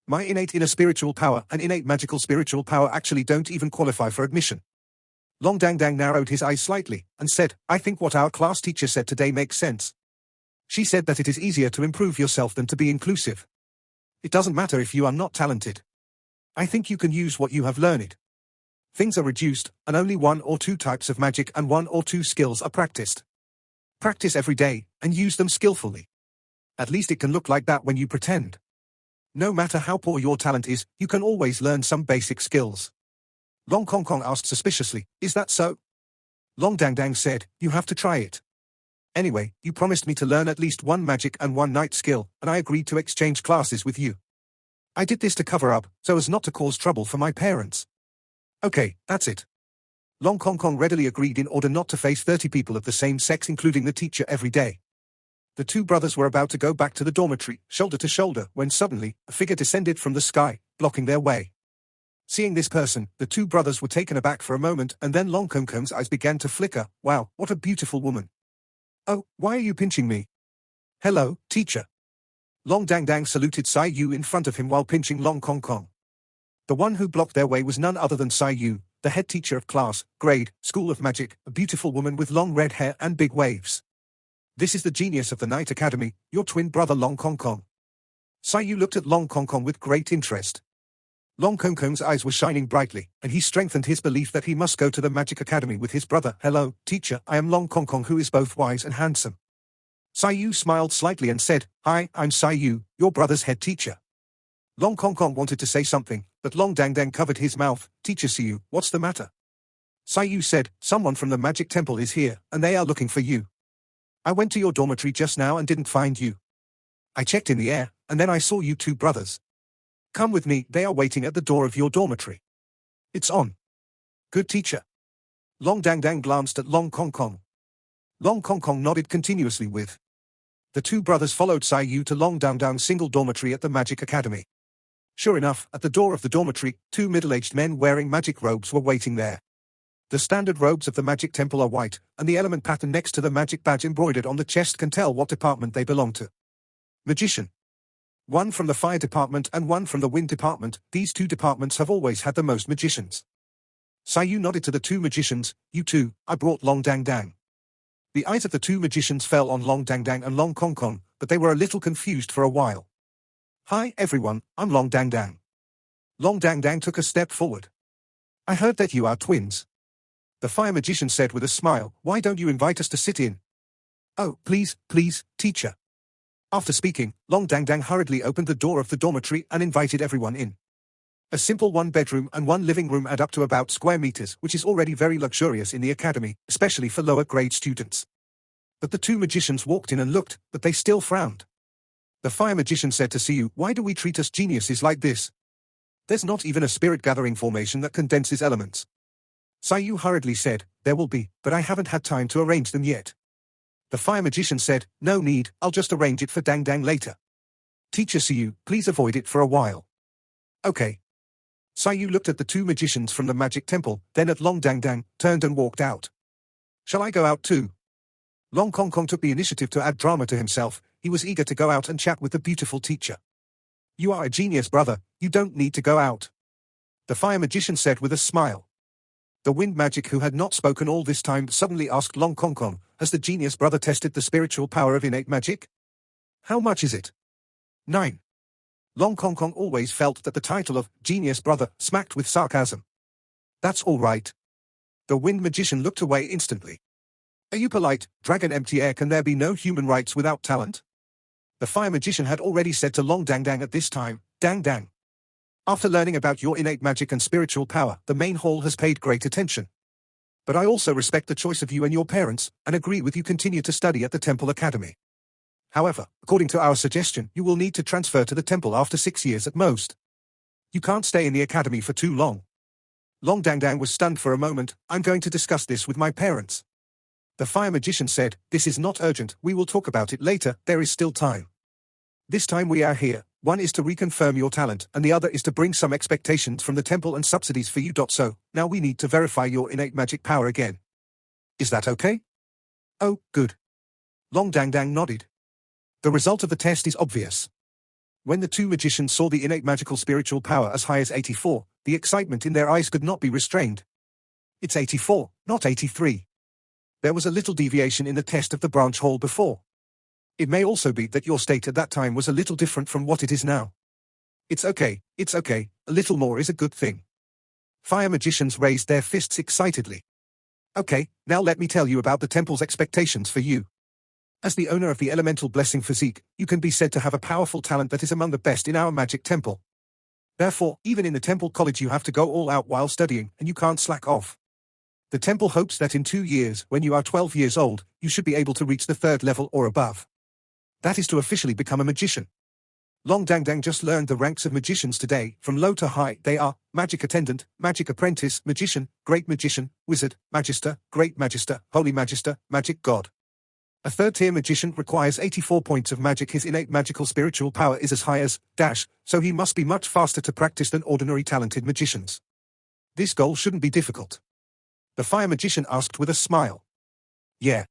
My innate inner spiritual power and innate magical spiritual power actually don't even qualify for admission. Long Dang Dang narrowed his eyes slightly, and said, I think what our class teacher said today makes sense. She said that it is easier to improve yourself than to be inclusive. It doesn't matter if you are not talented. I think you can use what you have learned. Things are reduced, and only 1 or 2 types of magic and 1 or 2 skills are practiced. Practice every day, and use them skillfully. At least it can look like that when you pretend. No matter how poor your talent is, you can always learn some basic skills. Long Kong Kong asked suspiciously, is that so? Long Dang Dang said, you have to try it. Anyway, you promised me to learn at least 1 magic and 1 night skill, and I agreed to exchange classes with you. I did this to cover up, so as not to cause trouble for my parents. Okay, that's it. Long Kong Kong readily agreed in order not to face 30 people of the same sex including the teacher every day. The 2 brothers were about to go back to the dormitory, shoulder to shoulder, when suddenly, a figure descended from the sky, blocking their way. Seeing this person, the 2 brothers were taken aback for a moment, and then Long Kong Kong's eyes began to flicker. Wow, what a beautiful woman. Oh, why are you pinching me? Hello, teacher. Long Dang Dang saluted Sai Yu in front of him while pinching Long Kong Kong. The one who blocked their way was none other than Sai Yu, the head teacher of class, grade, School of Magic, a beautiful woman with long red hair and big waves. This is the genius of the Night Academy, your twin brother Long Kong Kong. Sai Yu looked at Long Kong Kong with great interest. Long Kong Kong's eyes were shining brightly, and he strengthened his belief that he must go to the Magic Academy with his brother. Hello, teacher, I am Long Kong Kong, who is both wise and handsome. Sai Yu smiled slightly and said, Hi, I'm Sai Yu, your brother's head teacher. Long Kong Kong wanted to say something, but Long Dang Dang covered his mouth. Teacher Sai Yu, what's the matter? Sai Yu said, someone from the Magic Temple is here, and they are looking for you. I went to your dormitory just now and didn't find you. I checked in the air, and then I saw you two brothers. Come with me, they are waiting at the door of your dormitory. It's on. Good teacher. Long Dang Dang glanced at Long Kong Kong. Long Kong Kong nodded continuously with. The two brothers followed Sai Yu to Long Dang Dang's single dormitory at the Magic Academy. Sure enough, at the door of the dormitory, two middle-aged men wearing magic robes were waiting there. The standard robes of the magic temple are white, and the element pattern next to the magic badge embroidered on the chest can tell what department they belong to. Magician. One from the fire department and one from the wind department. These two departments have always had the most magicians. Sai Yu nodded to the two magicians. You two, I brought Long Dang Dang. The eyes of the two magicians fell on Long Dang Dang and Long Kong Kong, but they were a little confused for a while. Hi everyone, I'm Long Dang Dang. Long Dang Dang took a step forward. I heard that you are twins. The fire magician said with a smile, why don't you invite us to sit in? Oh, please, teacher. After speaking, Long Dang Dang hurriedly opened the door of the dormitory and invited everyone in. A simple one-bedroom and one living room add up to about square meters, which is already very luxurious in the academy, especially for lower-grade students. But the two magicians walked in and looked, but they still frowned. The fire magician said to Siyu, why do we treat us geniuses like this? There's not even a spirit-gathering formation that condenses elements. Siyu hurriedly said, there will be, but I haven't had time to arrange them yet. The fire magician said, no need, I'll just arrange it for Dang Dang later. Teacher Siyu, please avoid it for a while. Okay. Siyu looked at the two magicians from the magic temple, then at Long Dang Dang, turned and walked out. Shall I go out too? Long Kong Kong took the initiative to add drama to himself. He was eager to go out and chat with the beautiful teacher. You are a genius, brother, you don't need to go out. The fire magician said with a smile. The wind magic, who had not spoken all this time, suddenly asked Long Kong Kong, has the genius brother tested the spiritual power of innate magic? How much is it? 9. Long Kong Kong always felt that the title of genius brother smacked with sarcasm. That's all right. The wind magician looked away instantly. Are you polite, dragon empty air? Can there be no human rights without talent? The fire magician had already said to Long Dang Dang at this time, Dang Dang. After learning about your innate magic and spiritual power, the main hall has paid great attention. But I also respect the choice of you and your parents, and agree with you continue to study at the Temple Academy. However, according to our suggestion, you will need to transfer to the temple after 6 years at most. You can't stay in the academy for too long. Long Dang Dang was stunned for a moment. I'm going to discuss this with my parents. The fire magician said, this is not urgent, we will talk about it later, there is still time. This time we are here, one is to reconfirm your talent, and the other is to bring some expectations from the temple and subsidies for you. So, now we need to verify your innate magic power again. Is that okay? Oh, good. Long Dang Dang nodded. The result of the test is obvious. When the two magicians saw the innate magical spiritual power as high as 84, the excitement in their eyes could not be restrained. It's 84, not 83. There was a little deviation in the test of the branch hall before. It may also be that your state at that time was a little different from what it is now. It's okay, a little more is a good thing. Fire magicians raised their fists excitedly. Okay, now let me tell you about the temple's expectations for you. As the owner of the elemental blessing physique, you can be said to have a powerful talent that is among the best in our magic temple. Therefore, even in the temple college you have to go all out while studying, and you can't slack off. The temple hopes that in 2 years, when you are 12 years old, you should be able to reach the 3rd level or above. That is to officially become a magician. Long Dang Dang just learned the ranks of magicians today. From low to high, they are Magic Attendant, Magic Apprentice, Magician, Great Magician, Wizard, Magister, Great Magister, Holy Magister, Magic God. A 3rd-tier magician requires 84 points of magic. His innate magical spiritual power is as high as so he must be much faster to practice than ordinary talented magicians. This goal shouldn't be difficult. The fire magician asked with a smile. Yeah.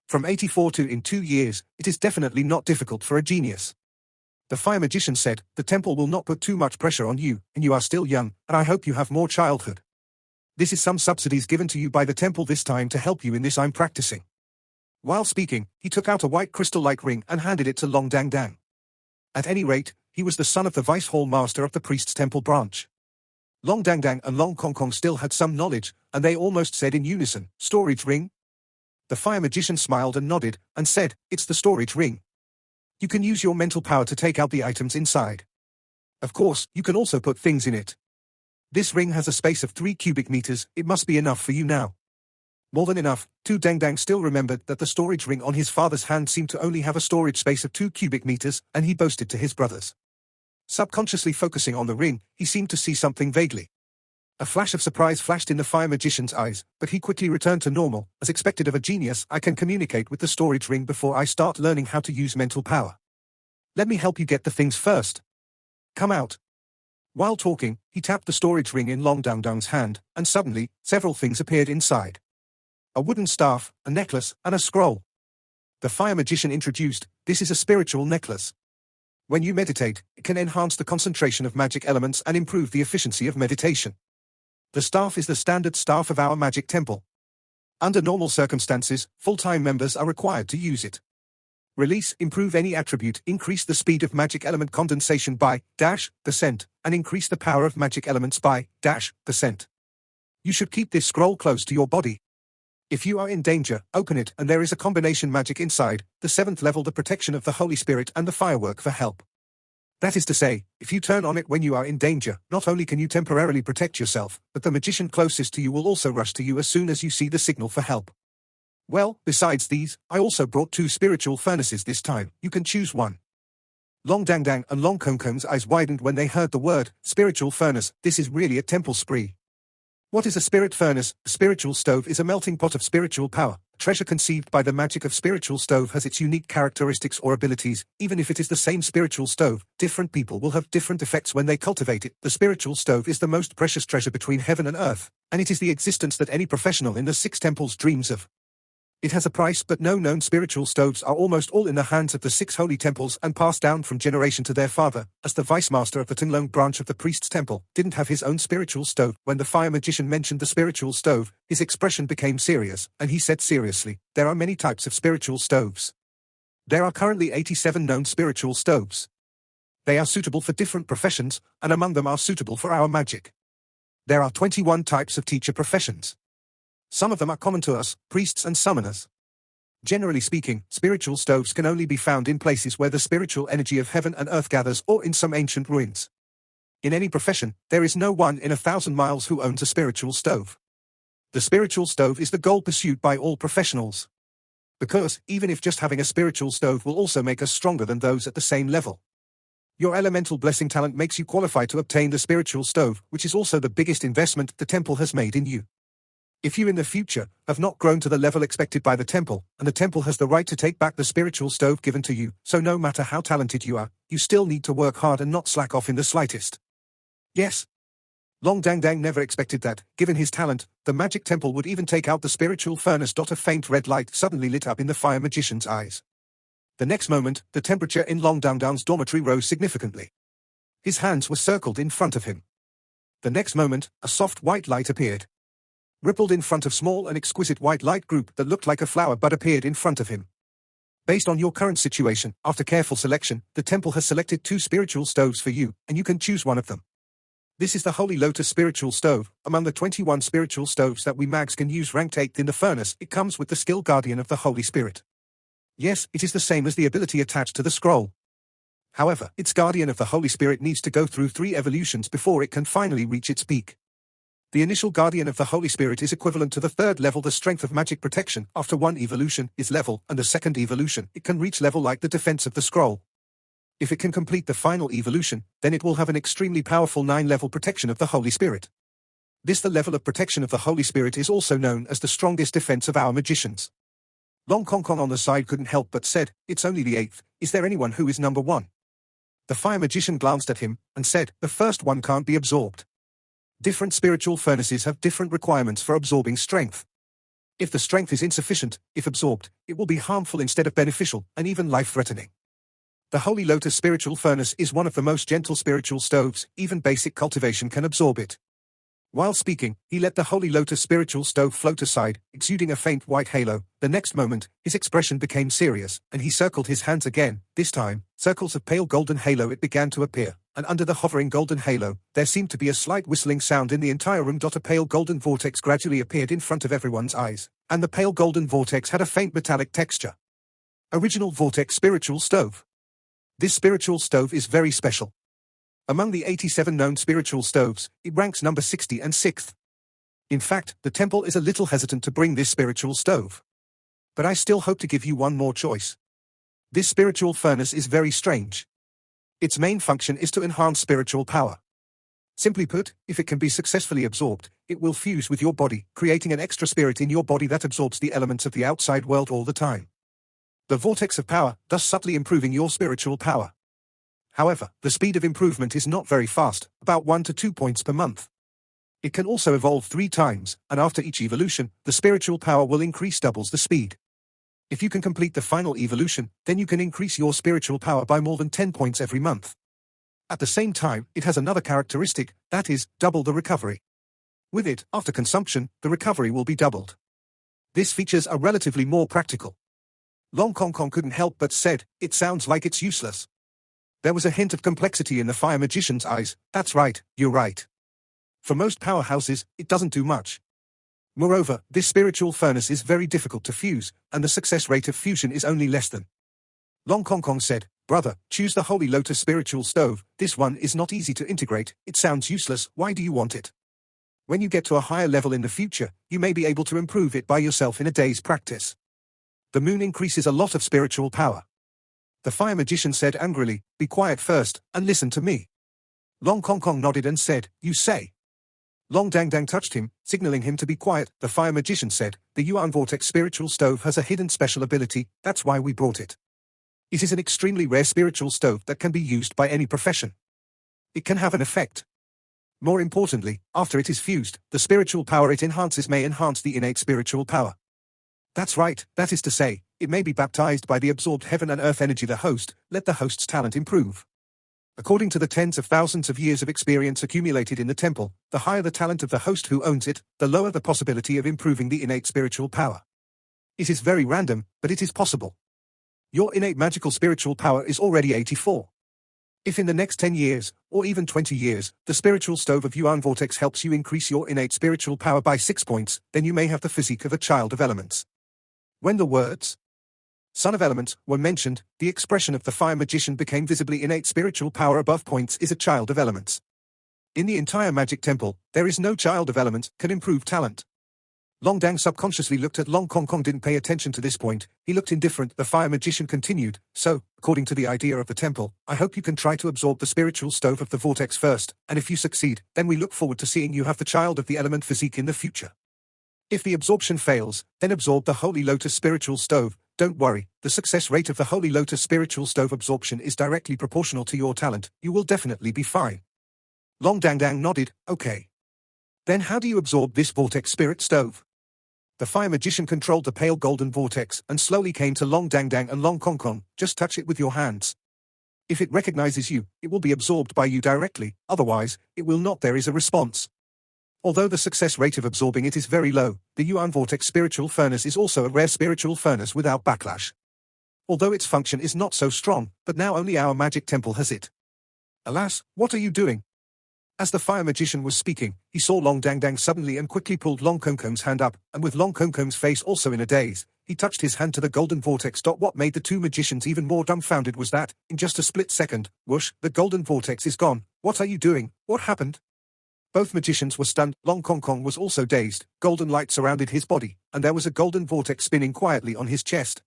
From 84 to in 2 years, it is definitely not difficult for a genius. The fire magician said, the temple will not put too much pressure on you, and you are still young, and I hope you have more childhood. This is some subsidies given to you by the temple this time to help you in this I'm practicing. While speaking, he took out a white crystal-like ring and handed it to Long Dang Dang. At any rate, he was the son of the vice hall master of the priest's temple branch. Long Dang Dang and Long Kong Kong still had some knowledge, and they almost said in unison, storage ring? The fire magician smiled and nodded, and said, it's the storage ring. You can use your mental power to take out the items inside. Of course, you can also put things in it. This ring has a space of 3 cubic meters, it must be enough for you now. More than enough, Tu Dengdang still remembered that the storage ring on his father's hand seemed to only have a storage space of 2 cubic meters, and he boasted to his brothers. Subconsciously focusing on the ring, he seemed to see something vaguely. A flash of surprise flashed in the fire magician's eyes, but he quickly returned to normal. As expected of a genius, I can communicate with the storage ring before I start learning how to use mental power. Let me help you get the things first. Come out. While talking, he tapped the storage ring in Long Dangdang's hand, and suddenly, several things appeared inside. A wooden staff, a necklace, and a scroll. The fire magician introduced, "This is a spiritual necklace. When you meditate, it can enhance the concentration of magic elements and improve the efficiency of meditation. The staff is the standard staff of our magic temple. Under normal circumstances, full-time members are required to use it. Release, improve any attribute, increase the speed of magic element condensation by %, and increase the power of magic elements by %. You should keep this scroll close to your body. If you are in danger, open it and there is a combination magic inside, the 7th level, the protection of the Holy Spirit and the firework for help. That is to say, if you turn on it when you are in danger, not only can you temporarily protect yourself, but the magician closest to you will also rush to you as soon as you see the signal for help. Well, besides these, I also brought 2 spiritual furnaces this time. You can choose one." Long Dangdang and Long Kongkong's eyes widened when they heard the word, spiritual furnace. This is really a temple spree. What is a spirit furnace? A spiritual stove is a melting pot of spiritual power. Treasure conceived by the magic of spiritual stove has its unique characteristics or abilities. Even if it is the same spiritual stove, different people will have different effects when they cultivate it. The spiritual stove is the most precious treasure between heaven and earth, and it is the existence that any professional in the 6 temples dreams of. It has a price, but no known spiritual stoves are almost all in the hands of the 6 holy temples and passed down from generation to their father, as the vice master of the Tinglong branch of the priest's temple didn't have his own spiritual stove. When the fire magician mentioned the spiritual stove, his expression became serious, and he said seriously, "There are many types of spiritual stoves. There are currently 87 known spiritual stoves. They are suitable for different professions, and among them are suitable for our magic. There are 21 types of teacher professions. Some of them are common to us, priests and summoners. Generally speaking, spiritual stoves can only be found in places where the spiritual energy of heaven and earth gathers or in some ancient ruins. In any profession, there is no one in 1,000 miles who owns a spiritual stove. The spiritual stove is the goal pursued by all professionals. Because, even if just having a spiritual stove will also make us stronger than those at the same level. Your elemental blessing talent makes you qualified to obtain the spiritual stove, which is also the biggest investment the temple has made in you. If you in the future have not grown to the level expected by the temple, and the temple has the right to take back the spiritual stove given to you, so no matter how talented you are, you still need to work hard and not slack off in the slightest." Yes. Long Dangdang never expected that, given his talent, the magic temple would even take out the spiritual furnace. A faint red light suddenly lit up in the fire magician's eyes. The next moment, the temperature in Long Dangdang's dormitory rose significantly. His hands were circled in front of him. The next moment, a soft white light appeared. Rippled in front of small and exquisite white light group that looked like a flower bud appeared in front of him. Based on your current situation, after careful selection, the temple has selected 2 spiritual stoves for you, and you can choose one of them. This is the Holy Lotus spiritual stove. Among the 21 spiritual stoves that we mags can use, ranked 8th in the furnace. It comes with the skill Guardian of the Holy Spirit. Yes, it is the same as the ability attached to the scroll. However, its Guardian of the Holy Spirit needs to go through 3 evolutions before it can finally reach its peak. The initial Guardian of the Holy Spirit is equivalent to the 3rd level, the strength of magic protection. After 1 evolution is level, and the 2nd evolution, it can reach level like the defense of the scroll. If it can complete the final evolution, then it will have an extremely powerful 9-level protection of the Holy Spirit. This the level of protection of the Holy Spirit is also known as the strongest defense of our magicians. Long Kongkong on the side couldn't help but said, "It's only the 8th, is there anyone who is number 1? The fire magician glanced at him, and said, "The first one can't be absorbed. Different spiritual furnaces have different requirements for absorbing strength. If the strength is insufficient, if absorbed, it will be harmful instead of beneficial, and even life-threatening. The Holy Lotus spiritual furnace is one of the most gentle spiritual stoves, even basic cultivation can absorb it." While speaking, he let the Holy Lotus spiritual stove float aside, exuding a faint white halo. The next moment, his expression became serious, and he circled his hands again. This time, circles of pale golden halo it began to appear, and under the hovering golden halo, there seemed to be a slight whistling sound in the entire room. A pale golden vortex gradually appeared in front of everyone's eyes, and the pale golden vortex had a faint metallic texture. Original Vortex Spiritual Stove. This spiritual stove is very special. Among the 87 known spiritual stoves, it ranks number 60 and 6th. In fact, the temple is a little hesitant to bring this spiritual stove. But I still hope to give you one more choice. This spiritual furnace is very strange. Its main function is to enhance spiritual power. Simply put, if it can be successfully absorbed, it will fuse with your body, creating an extra spirit in your body that absorbs the elements of the outside world all the time. The vortex of power, thus subtly improving your spiritual power. However, the speed of improvement is not very fast, about 1 to 2 points per month. It can also evolve 3 times, and after each evolution, the spiritual power will increase doubles the speed. If you can complete the final evolution, then you can increase your spiritual power by more than 10 points every month. At the same time, it has another characteristic, that is, double the recovery. With it, after consumption, the recovery will be doubled. This features are relatively more practical. Longsheng couldn't help but said, "It sounds like it's useless." There was a hint of complexity in the fire magician's eyes. "That's right, you're right. For most powerhouses, it doesn't do much. Moreover, this spiritual furnace is very difficult to fuse, and the success rate of fusion is only less than." Longsheng said, "Brother, choose the Holy Lotus spiritual stove. This one is not easy to integrate. It sounds useless. Why do you want it? When you get to a higher level in the future, you may be able to improve it by yourself in a day's practice. The moon increases a lot of spiritual power." The fire magician said angrily, "Be quiet first, and listen to me." Longsheng nodded and said, "You say." Long Dang Dang touched him, signaling him to be quiet. The fire magician said, "The Yuan Vortex spiritual stove has a hidden special ability, that's why we brought it. It is an extremely rare spiritual stove that can be used by any profession. It can have an effect. More importantly, after it is fused, the spiritual power it enhances may enhance the innate spiritual power. That's right, that is to say, it may be baptized by the absorbed heaven and earth energy the host, let the host's talent improve. According to the tens of thousands of years of experience accumulated in the temple, the higher the talent of the host who owns it, the lower the possibility of improving the innate spiritual power. It is very random, but it is possible. Your innate magical spiritual power is already 84. If in the next 10 years, or even 20 years, the spiritual stove of Yuan Vortex helps you increase your innate spiritual power by 6 points, then you may have the physique of a child of elements." When the words "son of elements" were mentioned, the expression of the fire magician became visibly. Innate spiritual power above points is a child of elements. In the entire magic temple, there is no child of elements can improve talent. Long Dang subconsciously looked at Longsheng, didn't pay attention to this point, he looked indifferent. The fire magician continued, "So, according to the idea of the temple, I hope you can try to absorb the spiritual stove of the vortex first, and if you succeed, then we look forward to seeing you have the child of the element physique in the future. If the absorption fails, then absorb the Holy Lotus spiritual stove. Don't worry, the success rate of the Holy Lotus spiritual stove absorption is directly proportional to your talent, you will definitely be fine." Long Dang Dang nodded, "Okay. Then how do you absorb this vortex spirit stove?" The fire magician controlled the pale golden vortex and slowly came to Long Dang Dang and Longsheng. "Just touch it with your hands. If it recognizes you, it will be absorbed by you directly, otherwise, it will not." There is a response. Although the success rate of absorbing it is very low, the Yuan Vortex spiritual furnace is also a rare spiritual furnace without backlash. Although its function is not so strong, but now only our magic temple has it. "Alas, what are you doing?" As the fire magician was speaking, he saw Long Dang Dang suddenly and quickly pulled Longsheng's hand up, and with Longsheng's face also in a daze, he touched his hand to the golden vortex. What made the two magicians even more dumbfounded was that, in just a split second, whoosh, the golden vortex is gone. "What are you doing? What happened?" Both magicians were stunned. Longsheng was also dazed. Golden light surrounded his body, and there was a golden vortex spinning quietly on his chest.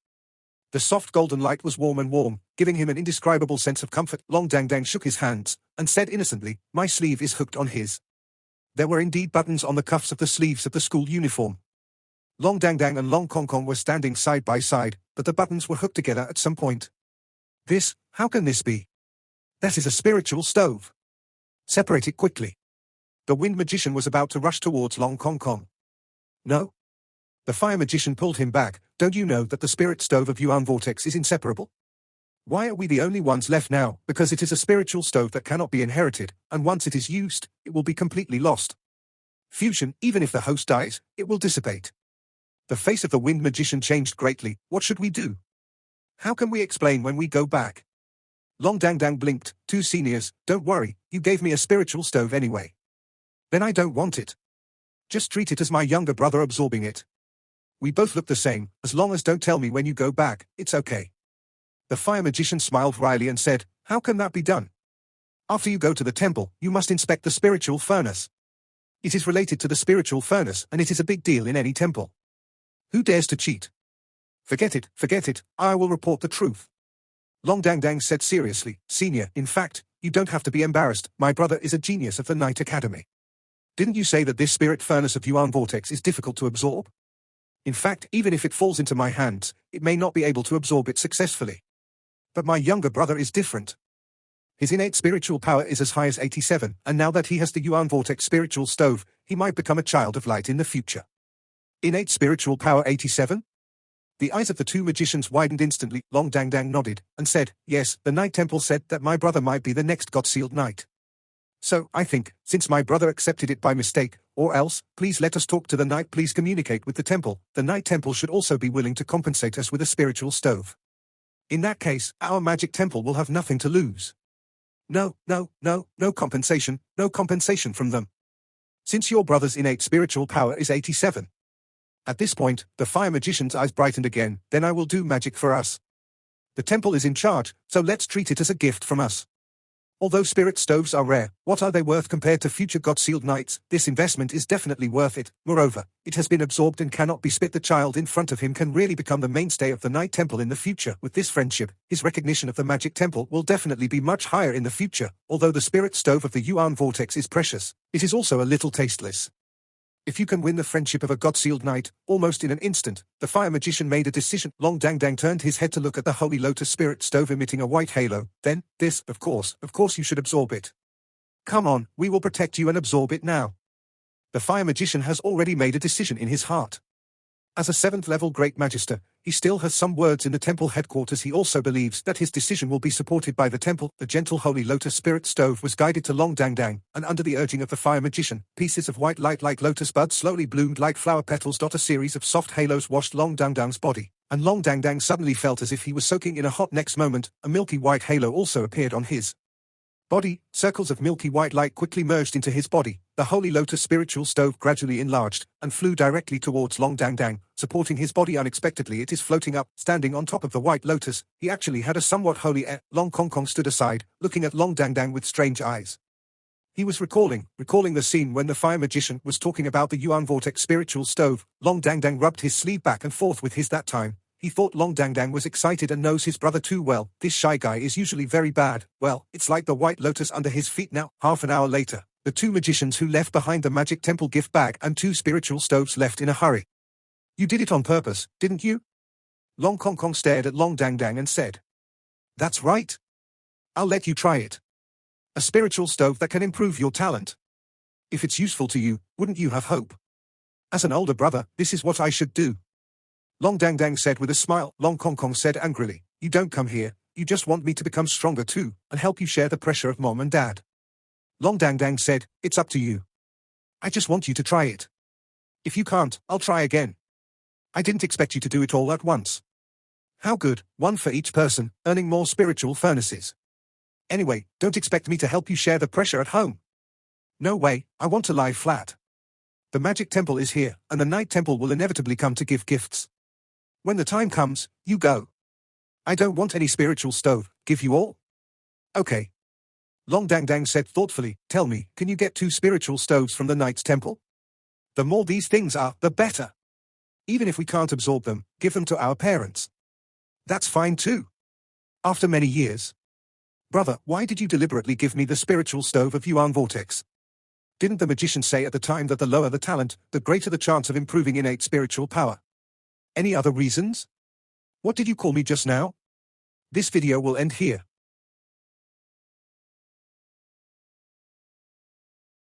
The soft golden light was warm, giving him an indescribable sense of comfort. Long Dang Dang shook his hands, and said innocently, "My sleeve is hooked on his." There were indeed buttons on the cuffs of the sleeves of the school uniform. Long Dang Dang and Longsheng were standing side by side, but the buttons were hooked together at some point. How can this be? That is a spiritual stove. Separate it quickly." The wind magician was about to rush towards Longsheng. "No." The fire magician pulled him back. "Don't you know that the spirit stove of Yuan Vortex is inseparable? Why are we the only ones left now? Because it is a spiritual stove that cannot be inherited, and once it is used, it will be completely lost. Fusion, even if the host dies, it will dissipate." The face of the wind magician changed greatly. "What should we do? How can we explain when we go back?" Long Dang Dang blinked. "Two seniors, don't worry, you gave me a spiritual stove anyway. Then I don't want it. Just treat it as my younger brother absorbing it. We both look the same, as long as don't tell me when you go back, it's okay." The fire magician smiled wryly and said, "How can that be done? After you go to the temple, you must inspect the spiritual furnace. It is related to the spiritual furnace and it is a big deal in any temple. Who dares to cheat? Forget it, I will report the truth. Long Dang Dang said seriously, Senior, in fact, you don't have to be embarrassed, my brother is a genius of the Night Academy. Didn't you say that this spirit furnace of Yuan Vortex is difficult to absorb? In fact, even if it falls into my hands, it may not be able to absorb it successfully. But my younger brother is different. His innate spiritual power is as high as 87, and now that he has the Yuan Vortex spiritual stove, he might become a child of light in the future. Innate spiritual power 87? The eyes of the two magicians widened instantly. Long Dang Dang nodded, and said, yes, the Night Temple said that my brother might be the next God-sealed knight. So, I think, since my brother accepted it by mistake, or else, please let us talk to the Night, please communicate with the temple. The Night Temple should also be willing to compensate us with a spiritual stove. In that case, our magic temple will have nothing to lose. No compensation from them. Since your brother's innate spiritual power is 87. At this point, the fire magician's eyes brightened again, then I will do magic for us. The temple is in charge, so let's treat it as a gift from us. Although spirit stoves are rare, what are they worth compared to future God-sealed knights? This investment is definitely worth it. Moreover, it has been absorbed and cannot be spit. The child in front of him can really become the mainstay of the Night Temple in the future. With this friendship, his recognition of the Magic Temple will definitely be much higher in the future. Although the spirit stove of the Yuan Vortex is precious, it is also a little tasteless. If you can win the friendship of a God-sealed knight, almost in an instant, the fire magician made a decision. Long Dang Dang turned his head to look at the Holy Lotus spirit stove emitting a white halo. Then, this, of course you should absorb it. Come on, we will protect you and absorb it now. The fire magician has already made a decision in his heart. As a 7th-level Great Magister, he still has some words in the temple headquarters. He also believes that his decision will be supported by the temple. The gentle Holy Lotus spirit stove was guided to Long Dang Dang, and under the urging of the fire magician, pieces of white light like lotus buds slowly bloomed like flower petals. A series of soft halos washed Long Dang Dang's body, and Long Dang Dang suddenly felt as if he was soaking in a hot. Next moment, a milky white halo also appeared on his body. Circles of milky white light quickly merged into his body. The Holy Lotus spiritual stove gradually enlarged, and flew directly towards Long Dang Dang, supporting his body unexpectedly. It is floating up, standing on top of the white lotus. He actually had a somewhat holy air. Long Kong Kong stood aside, looking at Long Dang Dang with strange eyes. He was recalling the scene when the fire magician was talking about the Yuan Vortex spiritual stove. Long Dang Dang rubbed his sleeve back and forth with his that time. He thought Long Dang Dang was excited and knows his brother too well. This shy guy is usually very bad. Well, it's like the white lotus under his feet now. Half an hour later, the two magicians who left behind the magic temple gift bag and 2 spiritual stoves left in a hurry. You did it on purpose, didn't you? Long Kong Kong stared at Long Dang Dang and said. That's right. I'll let you try it. A spiritual stove that can improve your talent. If it's useful to you, wouldn't you have hope? As an older brother, this is what I should do. Long Dang Dang said with a smile. Long Kong Kong said angrily, you don't come here, you just want me to become stronger too, and help you share the pressure of mom and dad. Long Dang Dang said, it's up to you. I just want you to try it. If you can't, I'll try again. I didn't expect you to do it all at once. How good, 1 for each person, earning more spiritual furnaces. Anyway, don't expect me to help you share the pressure at home. No way, I want to lie flat. The Magic Temple is here, and the Night Temple will inevitably come to give gifts. When the time comes, you go. I don't want any spiritual stove, give you all? Okay. Long Dang Dang said thoughtfully, tell me, can you get 2 spiritual stoves from the Knight's Temple? The more these things are, the better. Even if we can't absorb them, give them to our parents. That's fine too. After many years. Brother, why did you deliberately give me the spiritual stove of Yuan Vortex? Didn't the magician say at the time that the lower the talent, the greater the chance of improving innate spiritual power? Any other reasons? What did you call me just now? This video will end here.